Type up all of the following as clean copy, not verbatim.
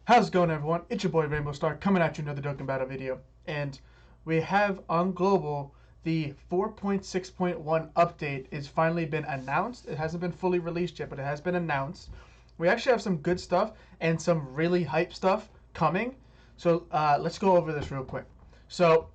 How's it going, everyone? It's your boy Rainbow Star coming at you another Dokkan Battle video. And we have on global the 4.6.1 update is finally been announced. It hasn't been fully released yet, but it has been announced. We actually have some good stuff and some really hype stuff coming. So let's go over this real quick. So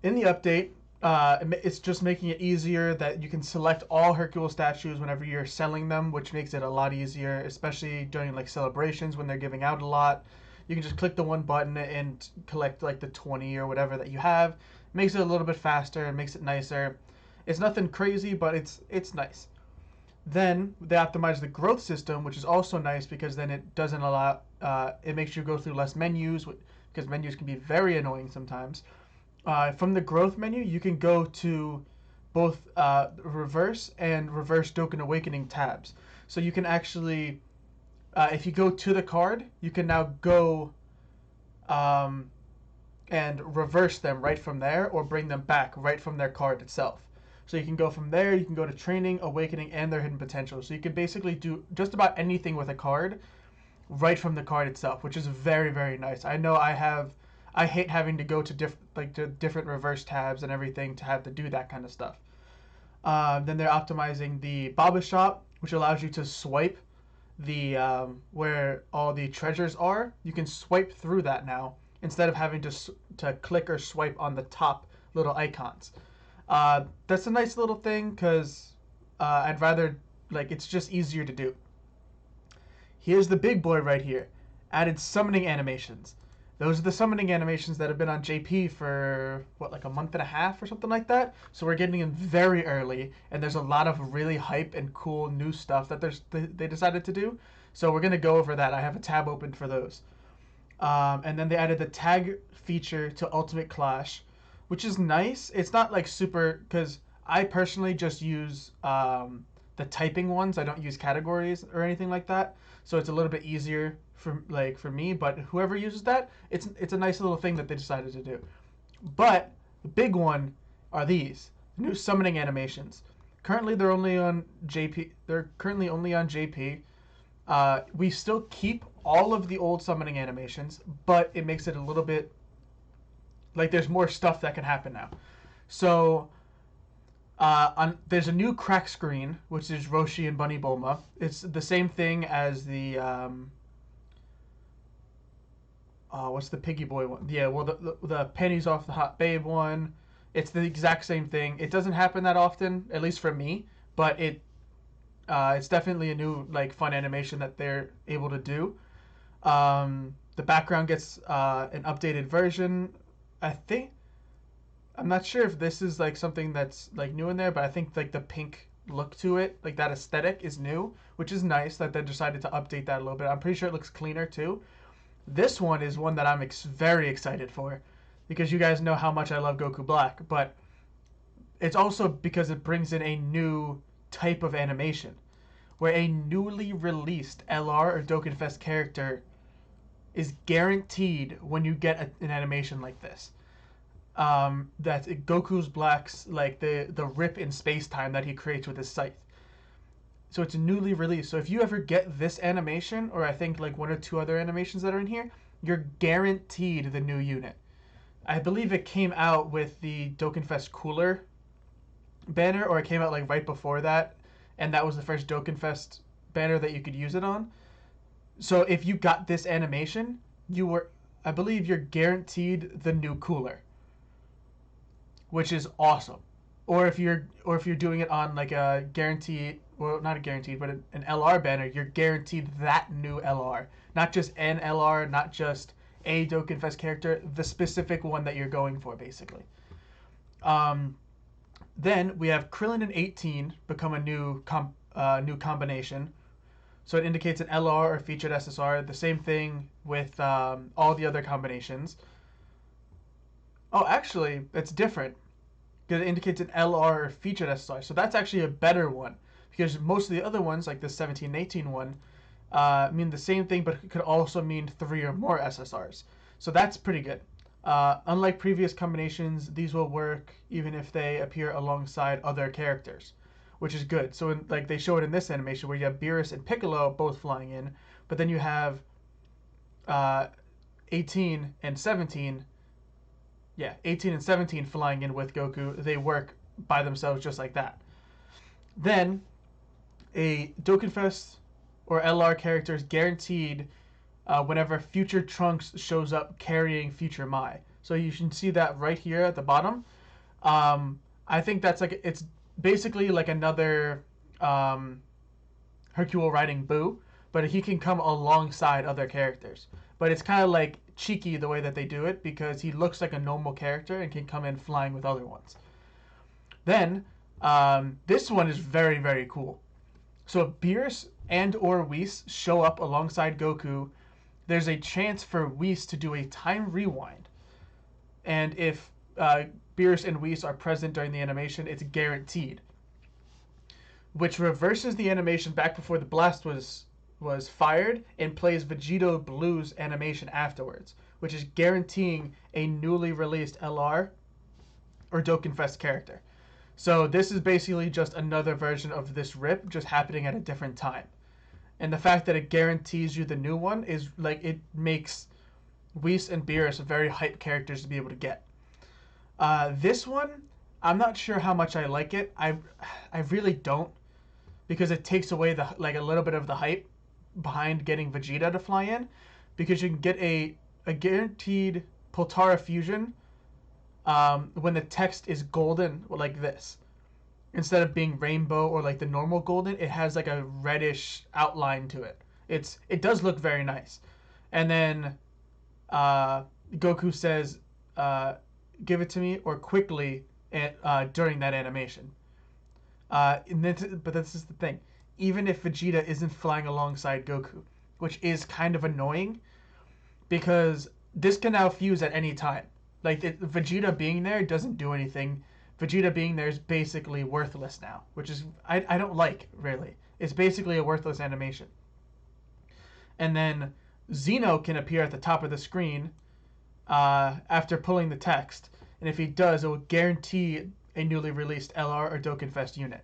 in the update, it's just making it easier that you can select all Hercule statues whenever you're selling them, which makes it a lot easier, especially during like celebrations when they're giving out a lot. You can just click the one button and collect like the 20 or whatever that you have. Makes it a little bit faster, makes it nicer. It's nothing crazy, but it's nice. Then they optimize the growth system, which is also nice because then it doesn't allow, it makes you go through less menus, because menus can be very annoying sometimes. From the growth menu, you can go to both reverse and reverse Dokkan Awakening tabs. So you can actually, if you go to the card, you can now go and reverse them right from there, or bring them back right from their card itself. So you can go from there, you can go to training, awakening, and their hidden potential. So you can basically do just about anything with a card right from the card itself, which is very, very nice. I know I hate having to go to different reverse tabs and everything to have to do that kind of stuff. Then they're optimizing the Baba Shop, which allows you to swipe the where all the treasures are. You can swipe through that now instead of having to click or swipe on the top little icons. That's a nice little thing because I'd rather, like, it's just easier to do. Here's the big boy right here. Added summoning animations. Those are the summoning animations that have been on JP for, what, like a month and a half or something like that? So we're getting in very early, and there's a lot of really hype and cool new stuff that they decided to do. So we're going to go over that. I have a tab open for those. And then they added the tag feature to Ultimate Clash, which is nice. It's not like super, because I personally just use the typing ones. I don't use categories or anything like that. So it's a little bit easier for me, but whoever uses that, it's a nice little thing that they decided to do. But the big one are these new summoning animations. Currently, they're only on JP. They're currently only on JP. We still keep all of the old summoning animations, but it makes it a little bit like there's more stuff that can happen now. So there's a new crack screen, which is Roshi and Bunny Bulma. It's the same thing as the what's the Piggy Boy one? Yeah, well, the pennies off the hot babe one. It's the exact same thing. It doesn't happen that often, at least for me, but it's definitely a new, like, fun animation that they're able to do. The background gets an updated version. I'm not sure if this is like something that's like new in there, but I think like the pink look to it, like that aesthetic is new, which is nice that they decided to update that a little bit. I'm pretty sure it looks cleaner too. This one is one that I'm very excited for because you guys know how much I love Goku Black, but it's also because it brings in a new type of animation where a newly released LR or Dokkan Fest character is guaranteed when you get an animation like this. That Goku's Black's, like the rip in space time that he creates with his scythe. So it's newly released. So if you ever get this animation, or I think like one or two other animations that are in here, you're guaranteed the new unit. I believe it came out with the Dokkan Fest Cooler banner, or it came out like right before that, and that was the first Dokkan Fest banner that you could use it on. So if you got this animation, I believe you're guaranteed the new Cooler, which is awesome. Or if you're doing it on like a guaranteed, well, not a guaranteed, but an LR banner, you're guaranteed that new LR, not just an LR, not just a Dokkan Fest character, the specific one that you're going for, basically. Then we have Krillin and 18 become a new combination. So it indicates an LR or featured SSR. The same thing with all the other combinations. Oh, actually, it's different because it indicates an LR or featured SSR. So that's actually a better one because most of the other ones, like the 17 and 18 one, mean the same thing, but it could also mean 3 or more SSRs. So that's pretty good. Unlike previous combinations, these will work even if they appear alongside other characters, which is good. So like they show it in this animation where you have Beerus and Piccolo both flying in, but then you have uh, 18 and 17, yeah, 18 and 17 flying in with Goku, they work by themselves just like that. Then a Dokkanfest or LR character is guaranteed whenever future Trunks shows up carrying future Mai. So you can see that right here at the bottom. I think that's like, it's basically like another Hercule riding Boo, but he can come alongside other characters. But it's kind of like cheeky the way that they do it because he looks like a normal character and can come in flying with other ones. Then this one is very, very cool. So if Beerus and or Whis show up alongside Goku, there's a chance for Whis to do a time rewind. And if Beerus and Whis are present during the animation, it's guaranteed. Which reverses the animation back before the blast was fired and plays Vegito Blue's animation afterwards, which is guaranteeing a newly released LR or Dokkanfest character. So this is basically just another version of this rip, just happening at a different time. And the fact that it guarantees you the new one is like, it makes Whis and Beerus very hype characters to be able to get. This one, I'm not sure how much I like it. I really don't, because it takes away the like a little bit of the hype behind getting Vegeta to fly in, because you can get a guaranteed Potara fusion when the text is golden like this. Instead of being rainbow or like the normal golden, it has like a reddish outline to it. It does look very nice. And then Goku says, "Give it to me," or quickly during that animation. But this is the thing. Even if Vegeta isn't flying alongside Goku, which is kind of annoying, because this can now fuse at any time. Like, Vegeta being there doesn't do anything. Vegeta being there is basically worthless now, which is I don't like, really. It's basically a worthless animation. And then Zeno can appear at the top of the screen after pulling the text, and if he does, it will guarantee a newly released LR or Dokkanfest unit,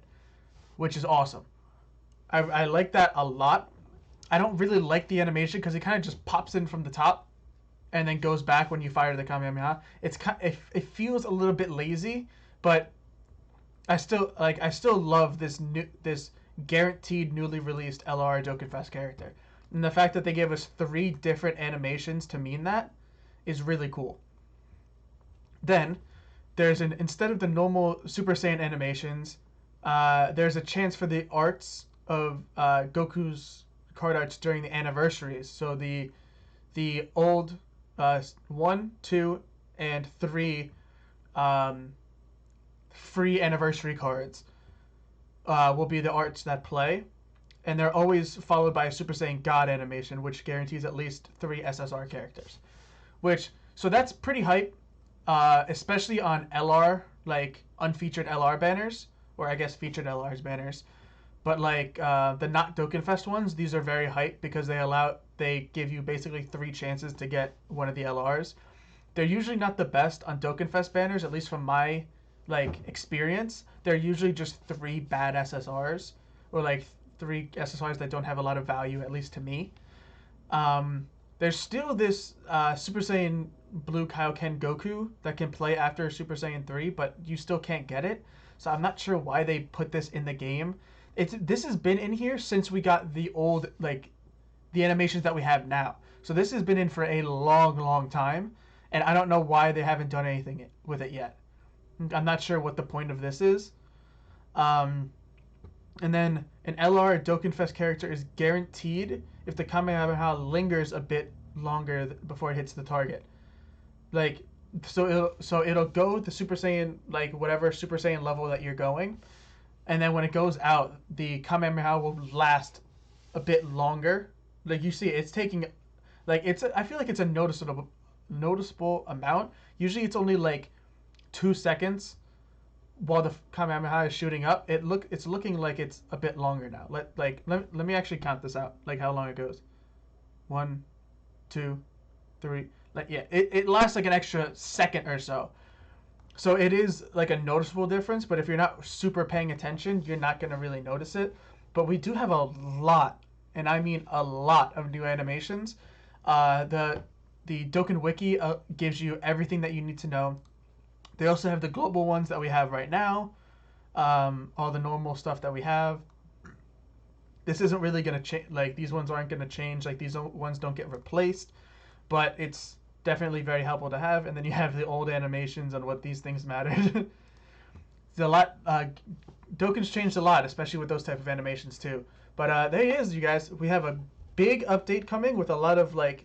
which is awesome. I like that a lot. I don't really like the animation because it kind of just pops in from the top and then goes back when you fire the Kamehameha. It feels a little bit lazy, but I still love this guaranteed newly released LR Dokkanfest character. And the fact that they gave us 3 different animations to mean that is really cool. Then there's instead of the normal Super Saiyan animations, there's a chance for the arts of Goku's card arts during the anniversaries. So the old 1, 2, and 3 free anniversary cards will be the arts that play, and they're always followed by a Super Saiyan God animation, which guarantees at least 3 SSR characters. So that's pretty hype, especially on LR, like unfeatured LR banners, or I guess featured LR's banners. But like the not Dokkanfest ones, these are very hype because they give you basically 3 chances to get one of the LRs. They're usually not the best on Dokkanfest banners, at least from my experience. They're usually just 3 bad SSRs, or like 3 SSRs that don't have a lot of value, at least to me. There's still this Super Saiyan Blue Kaioken Goku that can play after Super Saiyan 3, but you still can't get it. So I'm not sure why they put this in the game. This has been in here since we got the old, the animations that we have now. So this has been in for a long, long time, and I don't know why they haven't done anything with it yet. I'm not sure what the point of this is. And then an LR Dokkanfest character is guaranteed if the Kamehameha lingers a bit longer before it hits the target. So it'll go the Super Saiyan, whatever Super Saiyan level that you're going, and then when it goes out, the Kamehameha will last a bit longer. Like you see, it's taking, I feel like it's a noticeable amount. Usually it's only 2 seconds while the Kamehameha is shooting up. It's looking like it's a bit longer now. Let me actually count this out, how long it goes. 1, 2, 3. It lasts an extra second or so. So it is a noticeable difference, but if you're not super paying attention, you're not going to really notice it. But we do have a lot, and I mean a lot, of new animations. The Dokkan Wiki gives you everything that you need to know. They also have the global ones that we have right now, all the normal stuff that we have. This isn't really going to change, like these ones aren't going to change, like these ones don't get replaced, but it's definitely very helpful to have. And then you have the old animations on what these things mattered. It's a lot, Dokkan's changed a lot, especially with those type of animations too. But there it is, you guys. We have a big update coming with a lot of like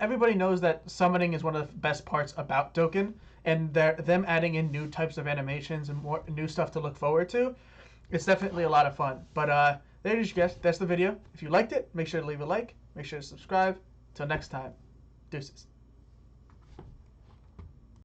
everybody knows that summoning is one of the best parts about Dokkan, and them adding in new types of animations and more new stuff to look forward to. It's definitely a lot of fun. But there it is, you guys. That's the video. If you liked it, make sure to leave a like. Make sure to subscribe. Till next time, deuces.